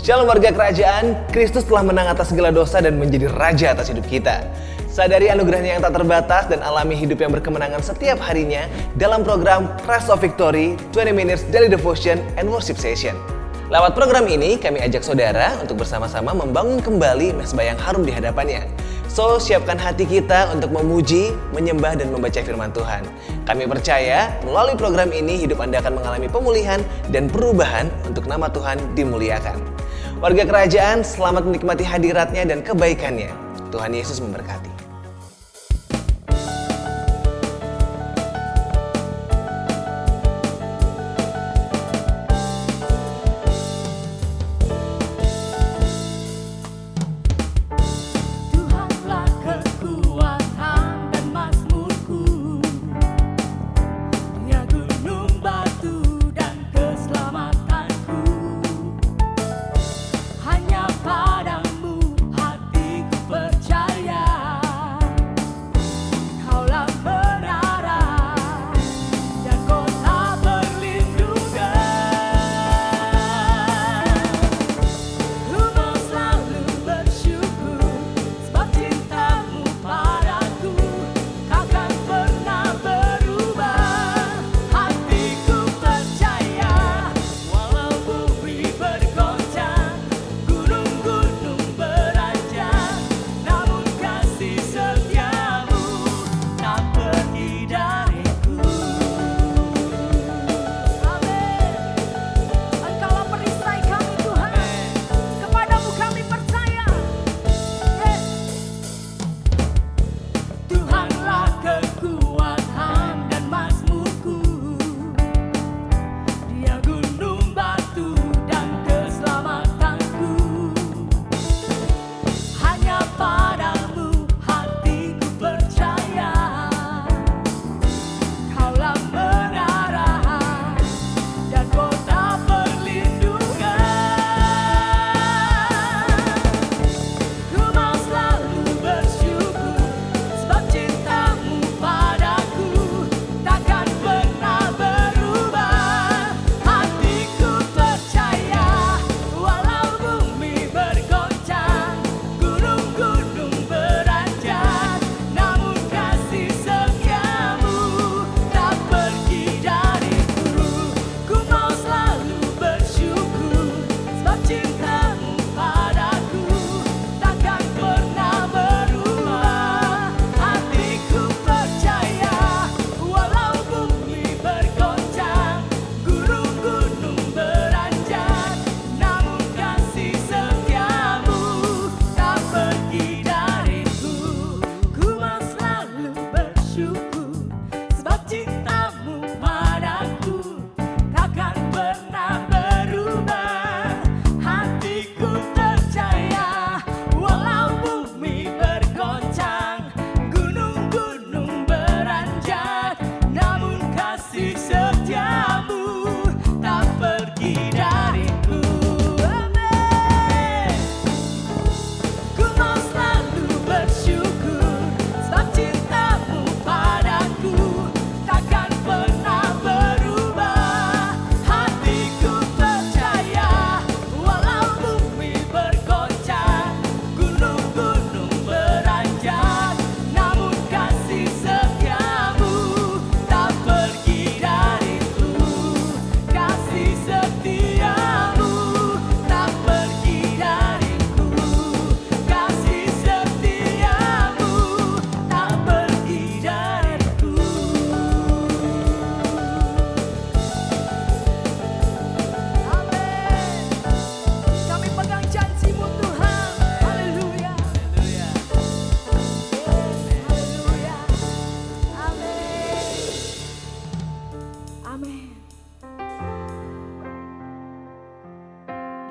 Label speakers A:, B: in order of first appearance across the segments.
A: Shalom warga kerajaan, Kristus telah menang atas segala dosa dan menjadi raja atas hidup kita. Sadari anugerahnya yang tak terbatas dan alami hidup yang berkemenangan setiap harinya dalam program Crest of Victory 20 Minutes Daily Devotion and Worship Session. Lewat program ini, kami ajak saudara untuk bersama-sama membangun kembali mezbah yang harum di hadapannya. So, siapkan hati kita untuk memuji, menyembah, dan membaca firman Tuhan. Kami percaya, melalui program ini hidup Anda akan mengalami pemulihan dan perubahan untuk nama Tuhan dimuliakan. Warga kerajaan, selamat menikmati hadiratnya dan kebaikannya. Tuhan Yesus memberkati.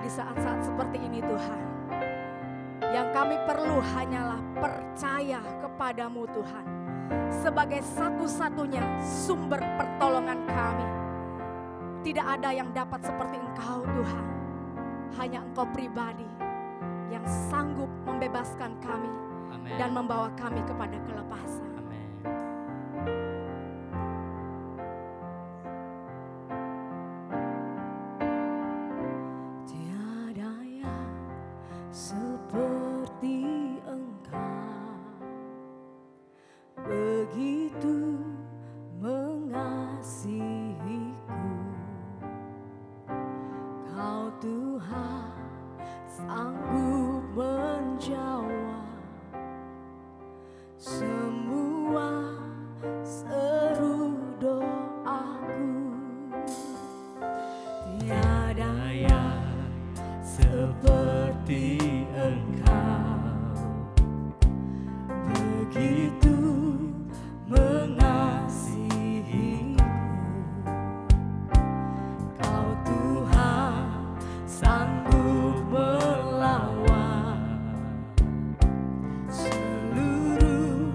B: Di saat-saat seperti ini Tuhan, yang kami perlu hanyalah percaya kepadamu Tuhan, sebagai satu-satunya sumber pertolongan kami. Tidak ada yang dapat seperti Engkau Tuhan, hanya Engkau pribadi yang sanggup membebaskan kami. Amen. Dan membawa kami kepada kelepasan. Amen. Tiada yang Tuhan sanggup menjawab semua seru doaku. Tiada yang seperti Engkau, begitu mengasihiku. Kau Tuhan sanggup melawan seluruh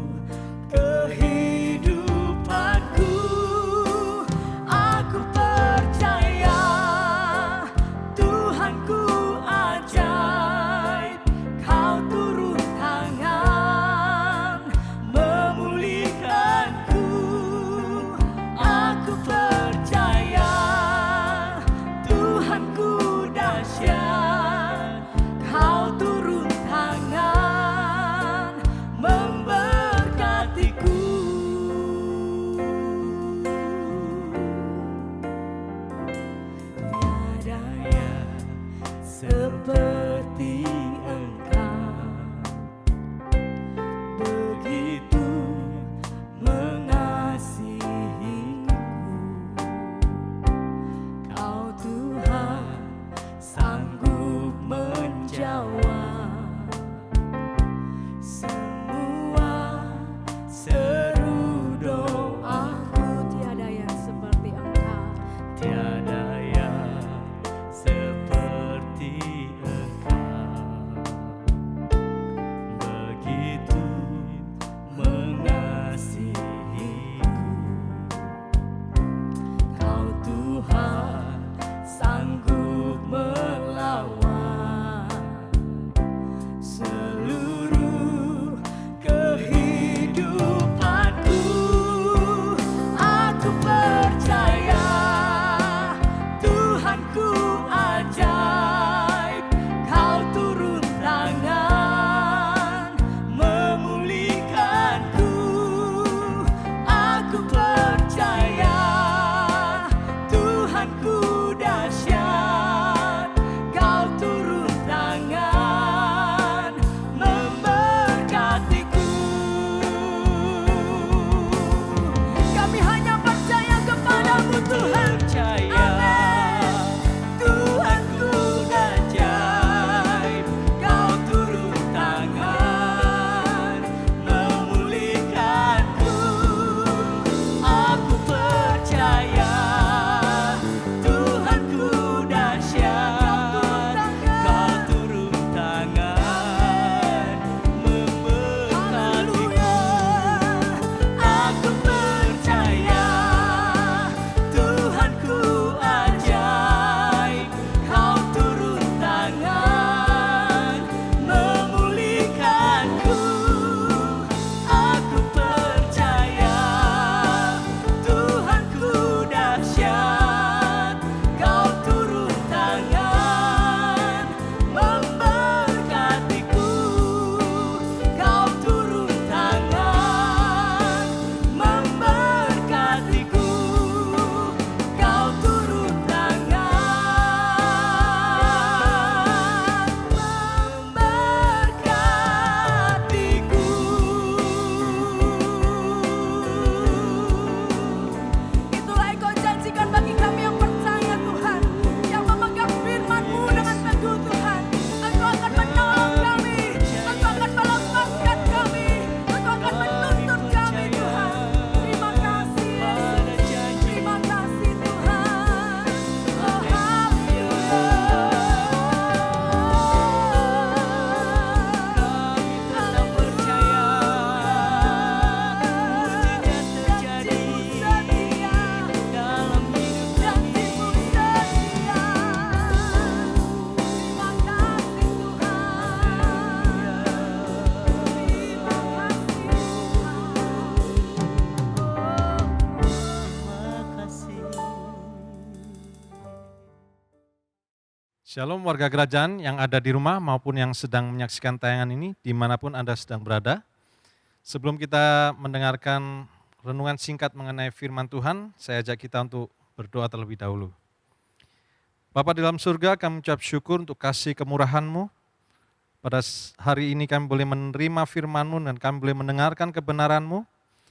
B: kehidupanku. Aku percaya Tuhanku ajaib, Kau turun tangan memulihkanku. Aku percaya Tuhanku dahsyat, Kau turun tangan memberkatiku. Tiada yang seperti Engkau, begitu mengasihiku. Kau Tuhan sanggup menjawab semua seru doaku. Tiada yang seperti Engkau, tiada yang seperti Engkau, begitu mengasihiku. Kau Tuhan sanggup melawan seluruh kehidupanku. Aku percaya Tuhanku ajaib, Kau turun tangan memulihkanku. Aku percaya Tuhanku dahsyat, Kau turun tangan memberkatiku. Kami hanya percaya kepadamu Tuhan. Amin. Tuhanku ajaib, Kau turun tangan memulihkanku. Aku percaya Tuhanku dahsyat, Kau turun tangan memberkatiku. Aku percaya Tuhanku ajaib, Kau turun tangan memulihkanku. Aku percaya Tuhanku dahsyat, Kau turun tangan memberkatiku. Kau turun tangan memberkatiku. Kau turun tangan memberkatiku. Itulah Engkau janjikan bagi kami yang percaya Tuhan, yang memegang firman-Mu dengan teguh Tuhan. Engkau akan menolong kami, Engkau akan melepaskan kami, Engkau akan menuntun kami Tuhan. Terima kasih Yesus, terima kasih Tuhan. Oh haleluya. Kami tetap percaya mujizat terjadi dalam hidup kami. Terima kasih
C: Shalom warga kerajaan yang ada di rumah maupun yang sedang menyaksikan tayangan ini dimanapun Anda sedang berada. Sebelum kita mendengarkan renungan singkat mengenai firman Tuhan, saya ajak kita untuk berdoa terlebih dahulu. Bapa di dalam surga, kami ucap syukur untuk kasih kemurahan-Mu. Pada hari ini kami boleh menerima firman-Mu dan kami boleh mendengarkan kebenaran-Mu.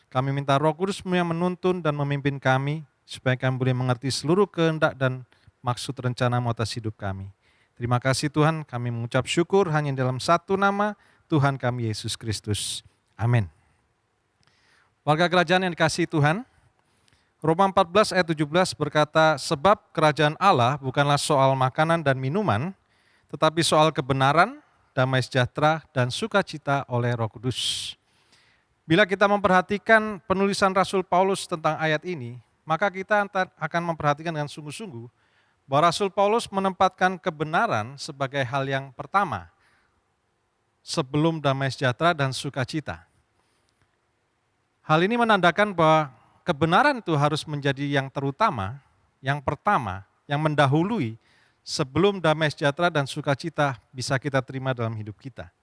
C: Kami minta Roh Kudus-Mu yang menuntun dan memimpin kami, supaya kami boleh mengerti seluruh kehendak dan maksud rencana-Mu atas hidup kami. Terima kasih Tuhan, kami mengucap syukur hanya dalam satu nama, Tuhan kami Yesus Kristus. Amin. Warga kerajaan yang dikasihi Tuhan, Roma 14 ayat 17 berkata, sebab kerajaan Allah bukanlah soal makanan dan minuman, tetapi soal kebenaran, damai sejahtera, dan sukacita oleh Roh Kudus. Bila kita memperhatikan penulisan Rasul Paulus tentang ayat ini, maka kita akan memperhatikan dengan sungguh-sungguh bahwa Rasul Paulus menempatkan kebenaran sebagai hal yang pertama, sebelum damai sejahtera dan sukacita. Hal ini menandakan bahwa kebenaran itu harus menjadi yang terutama, yang pertama, yang mendahului sebelum damai sejahtera dan sukacita bisa kita terima dalam hidup kita.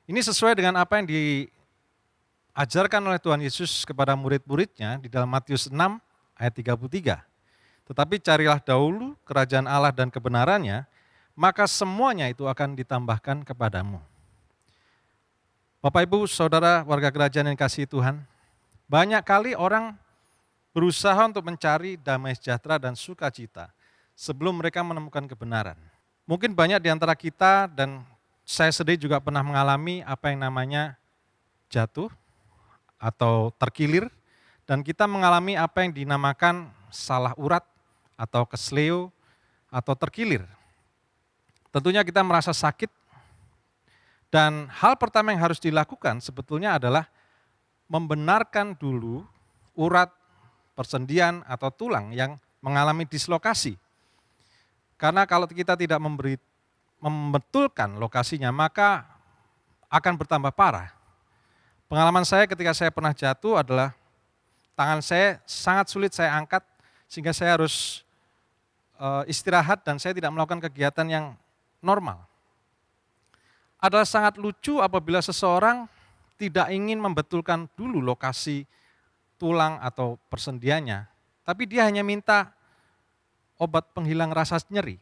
C: Ini sesuai dengan apa yang diajarkan oleh Tuhan Yesus kepada murid-muridnya di dalam Matius 6 ayat 33. Tetapi carilah dahulu kerajaan Allah dan kebenarannya, maka semuanya itu akan ditambahkan kepadamu. Bapak, Ibu, Saudara, warga kerajaan yang dikasihi Tuhan, banyak kali orang berusaha untuk mencari damai sejahtera dan sukacita sebelum mereka menemukan kebenaran. Mungkin banyak di antara kita dan saya sendiri juga pernah mengalami apa yang namanya jatuh atau terkilir, dan kita mengalami apa yang dinamakan salah urat atau kesleo atau terkilir. Tentunya kita merasa sakit, dan hal pertama yang harus dilakukan sebetulnya adalah membenarkan dulu urat, persendian, atau tulang yang mengalami dislokasi. Karena kalau kita tidak membetulkan lokasinya, maka akan bertambah parah. Pengalaman saya ketika saya pernah jatuh adalah tangan saya sangat sulit saya angkat, sehingga saya harus istirahat dan saya tidak melakukan kegiatan yang normal. Adalah sangat lucu apabila seseorang tidak ingin membetulkan dulu lokasi tulang atau persendiannya, tapi dia hanya minta obat penghilang rasa nyeri.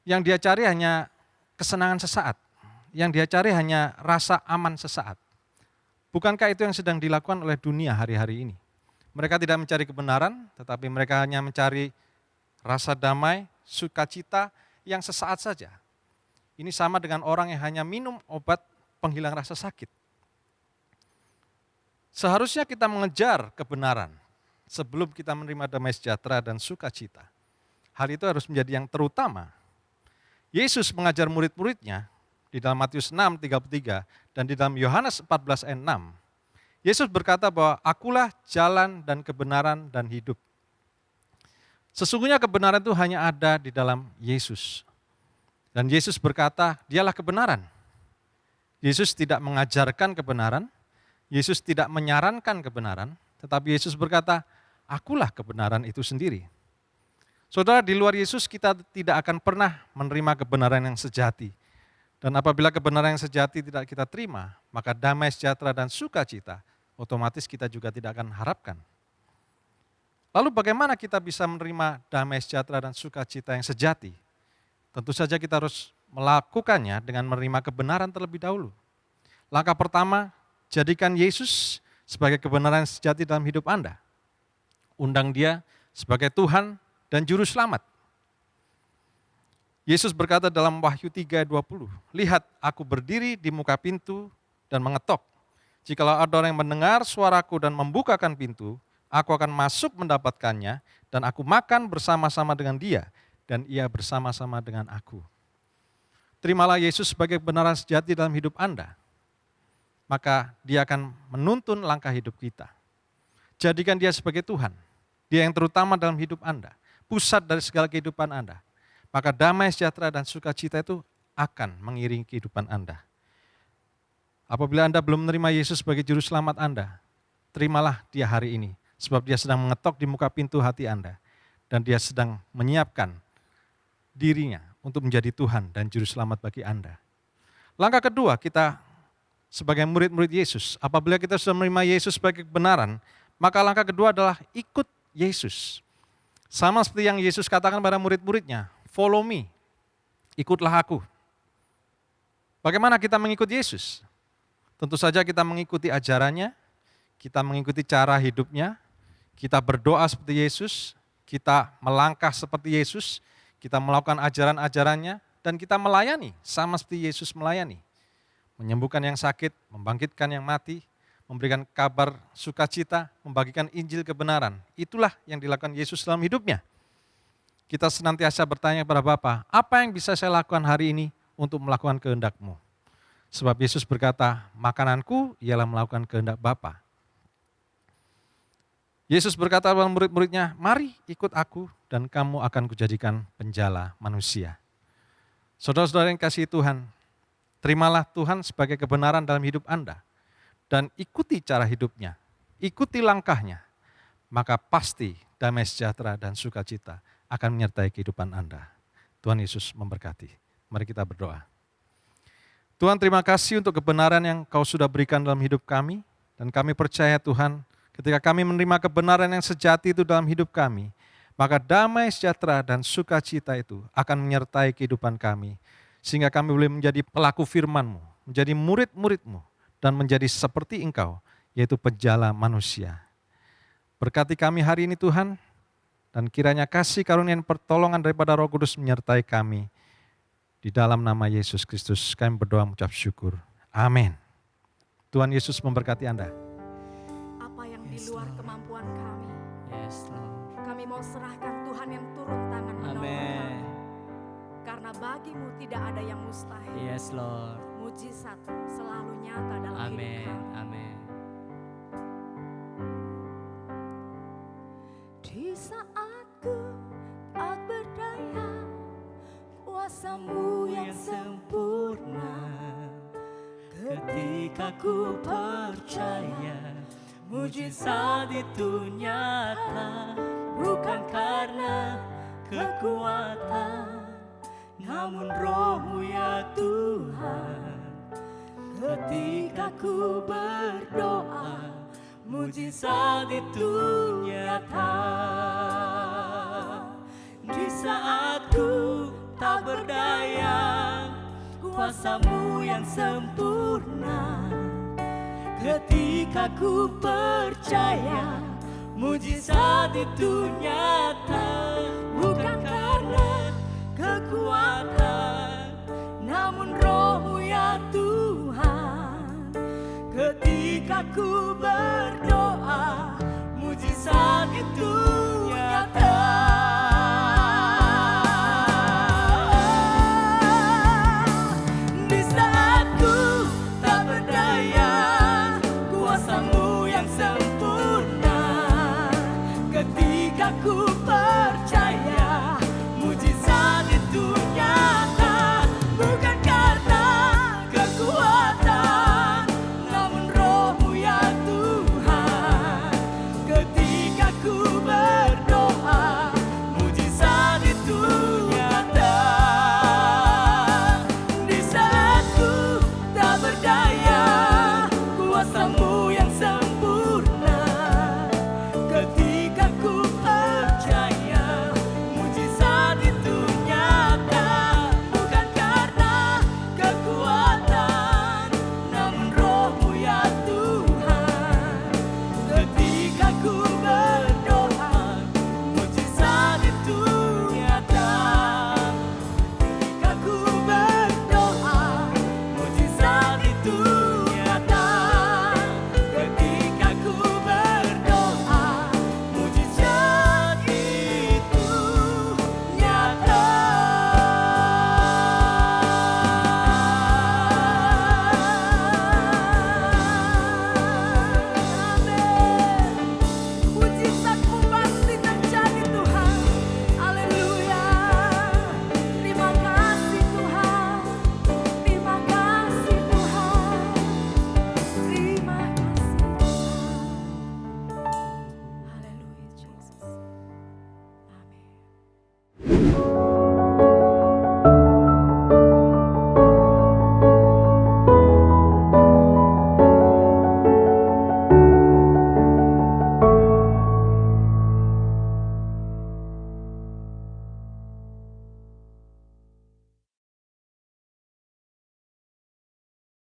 C: Yang dia cari hanya kesenangan sesaat, yang dia cari hanya rasa aman sesaat. Bukankah itu yang sedang dilakukan oleh dunia hari-hari ini? Mereka tidak mencari kebenaran, tetapi mereka hanya mencari rasa damai, sukacita yang sesaat saja. Ini sama dengan orang yang hanya minum obat penghilang rasa sakit. Seharusnya kita mengejar kebenaran sebelum kita menerima damai sejahtera dan sukacita. Hal itu harus menjadi yang terutama. Yesus mengajar murid-muridnya di dalam Matius 6:33 dan di dalam Yohanes 14 ayat 6. Yesus berkata bahwa akulah jalan dan kebenaran dan hidup. Sesungguhnya kebenaran itu hanya ada di dalam Yesus. Dan Yesus berkata, dialah kebenaran. Yesus tidak mengajarkan kebenaran, Yesus tidak menyarankan kebenaran, tetapi Yesus berkata, akulah kebenaran itu sendiri. Saudara, di luar Yesus kita tidak akan pernah menerima kebenaran yang sejati. Dan apabila kebenaran yang sejati tidak kita terima, maka damai sejahtera dan sukacita otomatis kita juga tidak akan harapkan. Lalu bagaimana kita bisa menerima damai sejahtera dan sukacita yang sejati? Tentu saja kita harus melakukannya dengan menerima kebenaran terlebih dahulu. Langkah pertama, jadikan Yesus sebagai kebenaran yang sejati dalam hidup Anda. Undang Dia sebagai Tuhan dan Juru Selamat. Yesus berkata dalam Wahyu 3:20, lihat aku berdiri di muka pintu dan mengetok. Jikalau ada orang yang mendengar suaraku dan membukakan pintu, aku akan masuk mendapatkannya dan aku makan bersama-sama dengan dia dan ia bersama-sama dengan aku. Terimalah Yesus sebagai kebenaran sejati dalam hidup Anda, maka Dia akan menuntun langkah hidup kita. Jadikan Dia sebagai Tuhan, Dia yang terutama dalam hidup Anda, pusat dari segala kehidupan Anda. Maka damai sejahtera dan sukacita itu akan mengiringi kehidupan Anda. Apabila Anda belum menerima Yesus sebagai Juru Selamat Anda, terimalah Dia hari ini, sebab Dia sedang mengetok di muka pintu hati Anda, dan Dia sedang menyiapkan dirinya untuk menjadi Tuhan dan Juru Selamat bagi Anda. Langkah kedua, kita sebagai murid-murid Yesus, apabila kita sudah menerima Yesus sebagai kebenaran, maka langkah kedua adalah ikut Yesus. Sama seperti yang Yesus katakan pada murid-muridnya, follow me, ikutlah aku. Bagaimana kita mengikuti Yesus? Tentu saja kita mengikuti ajarannya, kita mengikuti cara hidupnya, kita berdoa seperti Yesus, kita melangkah seperti Yesus, kita melakukan ajaran-ajarannya, dan kita melayani sama seperti Yesus melayani. Menyembuhkan yang sakit, membangkitkan yang mati, memberikan kabar sukacita, membagikan Injil kebenaran. Itulah yang dilakukan Yesus dalam hidupnya. Kita senantiasa bertanya kepada Bapa, apa yang bisa saya lakukan hari ini untuk melakukan kehendak-Mu? Sebab Yesus berkata, makananku ialah melakukan kehendak Bapa. Yesus berkata kepada murid-muridnya, mari ikut aku dan kamu akan kujadikan penjala manusia. Saudara-saudara yang kasih Tuhan, terimalah Tuhan sebagai kebenaran dalam hidup Anda dan ikuti cara hidupnya, ikuti langkahnya, maka pasti damai sejahtera dan sukacita akan menyertai kehidupan Anda. Tuhan Yesus memberkati. Mari kita berdoa. Tuhan, terima kasih untuk kebenaran yang Kau sudah berikan dalam hidup kami, dan kami percaya Tuhan, ketika kami menerima kebenaran yang sejati itu dalam hidup kami, maka damai sejahtera dan sukacita itu akan menyertai kehidupan kami, sehingga kami boleh menjadi pelaku firman-Mu, menjadi murid-murid-Mu, dan menjadi seperti Engkau, yaitu penjala manusia. Berkati kami hari ini Tuhan, dan kiranya kasih karunia dan pertolongan daripada Roh Kudus menyertai kami. Di dalam nama Yesus Kristus kami berdoa mengucap syukur. Amin. Tuhan Yesus memberkati Anda.
B: Apa yang di luar kemampuan kami,
D: Yes, Lord.
B: kami mau serahkan Tuhan yang turun tangan menolong
D: Amen.
B: kami. Karena bagimu tidak ada yang mustahil.
D: Yes, Lord.
B: Mujizat selalu nyata dalam hidup
D: Amen.
B: kami.
D: Amen.
B: Di saat ku tak berdaya, kuasa-Mu yang sempurna.
D: Ketika ku percaya mujizat itu nyata, bukan karena kekuatan, namun Roh-Mu ya Tuhan. Ketika ku berdoa, mujizat itu nyata. Di saat ku tak berdaya, kuasa-Mu yang sempurna. Ketika ku percaya, mujizat itu nyata. Bukan karena kekuatan, namun Roh-Mu ya Tuhan. Ketika ku berdoa,